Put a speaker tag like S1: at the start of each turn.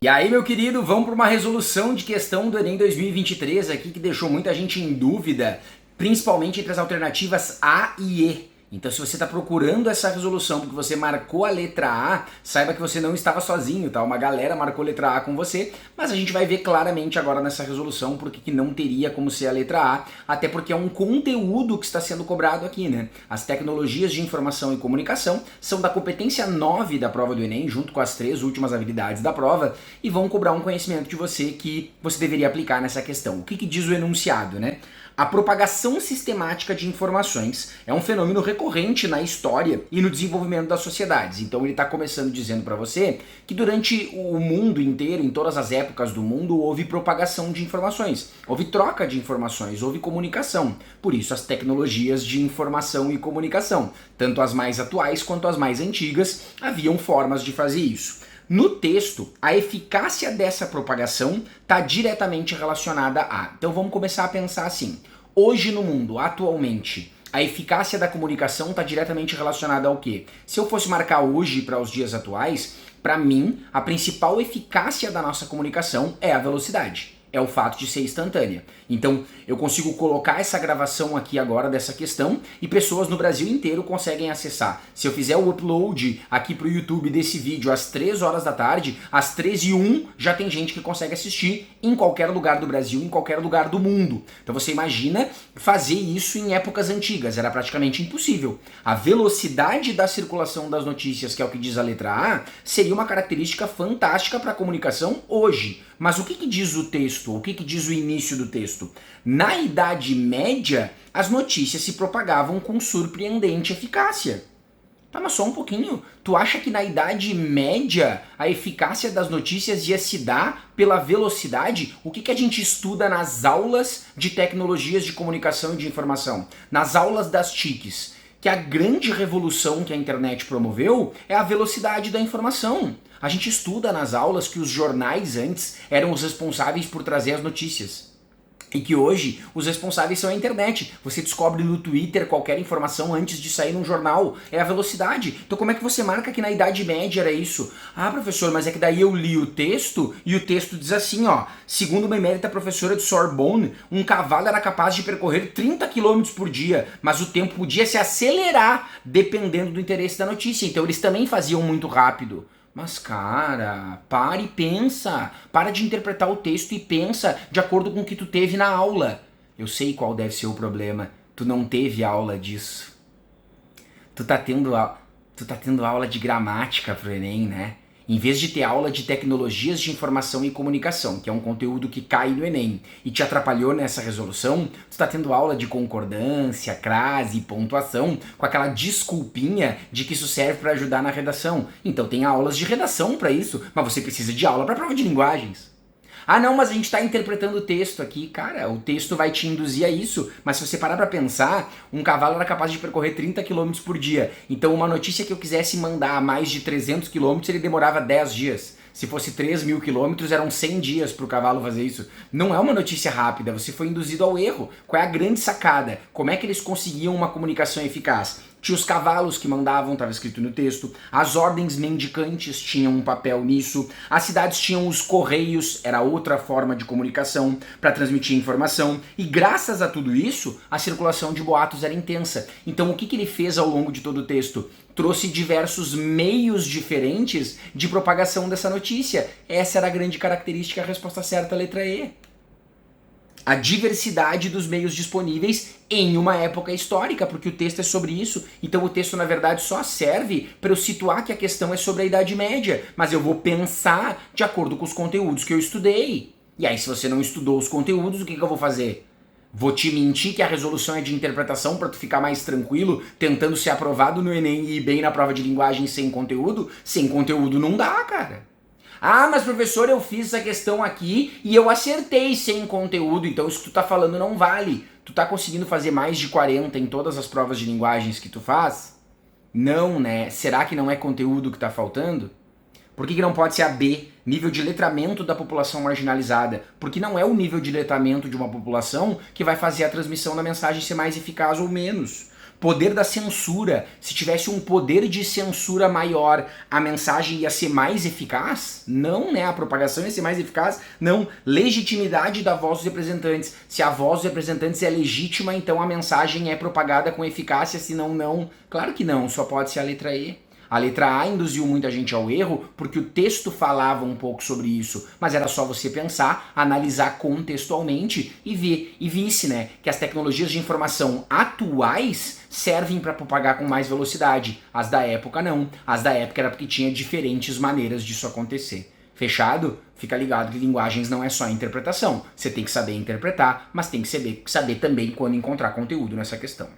S1: E aí, meu querido, vamos para uma resolução de questão do Enem 2023 aqui que deixou muita gente em dúvida, principalmente entre as alternativas A e E. Então, se você está procurando essa resolução porque você marcou a letra A, saiba que você não estava sozinho, tá? Uma galera marcou a letra A com você, mas a gente vai ver claramente agora nessa resolução porque que não teria como ser a letra A, até porque é um conteúdo que está sendo cobrado aqui, né? As tecnologias de informação e comunicação são da competência 9 da prova do Enem, junto com as 3 últimas habilidades da prova, e vão cobrar um conhecimento de você que você deveria aplicar nessa questão. O que diz o enunciado, né? A propagação sistemática de informações é um fenômeno recorrente na história e no desenvolvimento das sociedades. Então ele está começando dizendo para você que durante o mundo inteiro, em todas as épocas do mundo, houve propagação de informações, houve troca de informações, houve comunicação. Por isso as tecnologias de informação e comunicação, tanto as mais atuais quanto as mais antigas, haviam formas de fazer isso. No texto, a eficácia dessa propagação está diretamente relacionada a... Então vamos começar a pensar assim. Hoje no mundo, atualmente, a eficácia da comunicação está diretamente relacionada ao quê? Se eu fosse marcar hoje para os dias atuais, para mim, a principal eficácia da nossa comunicação é a velocidade. É o fato de ser instantânea. Então, eu consigo colocar essa gravação aqui agora dessa questão e pessoas no Brasil inteiro conseguem acessar. Se eu fizer o upload aqui pro YouTube desse vídeo às 3 horas da tarde, às 13h01 já tem gente que consegue assistir em qualquer lugar do Brasil, em qualquer lugar do mundo. Então você imagina fazer isso em épocas antigas, era praticamente impossível. A velocidade da circulação das notícias, que é o que diz a letra A, seria uma característica fantástica para a comunicação hoje. Mas o que diz o texto? O que diz o início do texto? Na Idade Média, as notícias se propagavam com surpreendente eficácia. Tá, mas só um pouquinho. Tu acha que na Idade Média a eficácia das notícias ia se dar pela velocidade? O que a gente estuda nas aulas de tecnologias de comunicação e de informação? Nas aulas das TICs? Que a grande revolução que a internet promoveu é a velocidade da informação. A gente estuda nas aulas que os jornais antes eram os responsáveis por trazer as notícias. E que hoje os responsáveis são a internet. Você descobre no Twitter qualquer informação antes de sair num jornal. É a velocidade. Então como é que você marca que na Idade Média era isso? Ah, professor, mas é que daí eu li o texto e o texto diz assim, ó. Segundo uma emérita professora de Sorbonne, um cavalo era capaz de percorrer 30 km por dia, mas o tempo podia se acelerar dependendo do interesse da notícia. Então eles também faziam muito rápido. Mas cara, para e pensa, para de interpretar o texto e pensa de acordo com o que tu teve na aula. Eu sei qual deve ser o problema, tu não teve aula disso. Tu tá tendo aula de gramática pro Enem, né? Em vez de ter aula de tecnologias de informação e comunicação, que é um conteúdo que cai no Enem, e te atrapalhou nessa resolução, tu tá tendo aula de concordância, crase e pontuação, com aquela desculpinha de que isso serve para ajudar na redação. Então tem aulas de redação para isso, mas você precisa de aula para prova de linguagens. Ah não, mas a gente está interpretando o texto aqui. Cara, o texto vai te induzir a isso, mas se você parar para pensar, um cavalo era capaz de percorrer 30 km por dia. Então uma notícia que eu quisesse mandar a mais de 300 km, ele demorava 10 dias. Se fosse 3.000 km, eram 100 dias para o cavalo fazer isso. Não é uma notícia rápida, você foi induzido ao erro. Qual é a grande sacada? Como é que eles conseguiam uma comunicação eficaz? Tinha os cavalos que mandavam, estava escrito no texto, as ordens mendicantes tinham um papel nisso, as cidades tinham os correios, era outra forma de comunicação para transmitir informação, e graças a tudo isso, a circulação de boatos era intensa. Então o que ele fez ao longo de todo o texto? Trouxe diversos meios diferentes de propagação dessa notícia. Essa era a grande característica, a resposta certa, a letra E. A diversidade dos meios disponíveis em uma época histórica, porque o texto é sobre isso. Então o texto, na verdade, só serve para eu situar que a questão é sobre a Idade Média, mas eu vou pensar de acordo com os conteúdos que eu estudei. E aí, se você não estudou os conteúdos, o que eu vou fazer? Vou te mentir que a resolução é de interpretação para tu ficar mais tranquilo, tentando ser aprovado no Enem e ir bem na prova de linguagem sem conteúdo? Sem conteúdo não dá, cara. Ah, mas professor, eu fiz essa questão aqui e eu acertei sem conteúdo, então isso que tu tá falando não vale. Tu tá conseguindo fazer mais de 40 em todas as provas de linguagens que tu faz? Não, né? Será que não é conteúdo que tá faltando? Por que não pode ser a B, nível de letramento da população marginalizada? Porque não é o nível de letramento de uma população que vai fazer a transmissão da mensagem ser mais eficaz ou menos. Poder da censura. Se tivesse um poder de censura maior, a mensagem ia ser mais eficaz? Não, né? A propagação ia ser mais eficaz? Não. Legitimidade da voz dos representantes. Se a voz dos representantes é legítima, então a mensagem é propagada com eficácia, senão não. Claro que não, só pode ser a letra E. A letra A induziu muita gente ao erro porque o texto falava um pouco sobre isso, mas era só você pensar, analisar contextualmente e ver, e visse, né, que as tecnologias de informação atuais servem para propagar com mais velocidade. As da época não. As da época era porque tinha diferentes maneiras disso acontecer. Fechado? Fica ligado que linguagens não é só interpretação. Você tem que saber interpretar, mas tem que saber também quando encontrar conteúdo nessa questão.